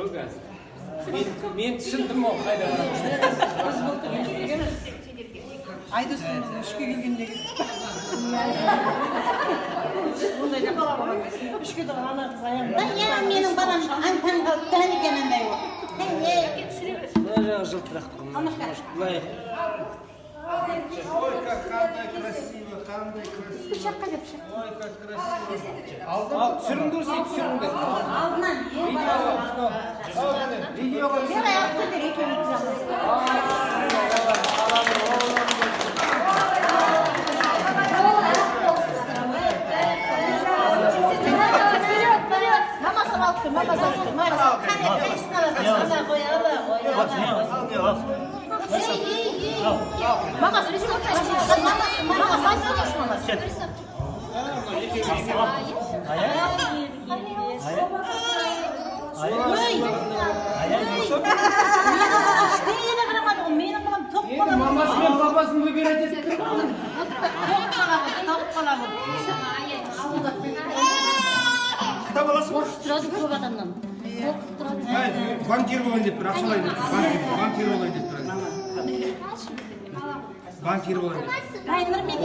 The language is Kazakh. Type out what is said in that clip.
Men tushundim o qayda Айдостың үшке келгендегі. Үшке тұрған ана қыз аяғында. Менің балам антан қалып тұран екен андай ол. жылтырақ былай Ой, как красиво, қандай красиво. Пышаққа деп пышақ. Ой, как красиво. ал түсіріңдер түсіріңдер Алдынан видеоға бір аяқты бір екеуі мамасы мен папасын выбирать етіп Кітап аласың ба? тұрады көп адамнан. Банкир болайын деп тұр, ақшалай деп тұр. Банкир болайын деп тұр. Банкир болайын деп тұр. Айнұр мен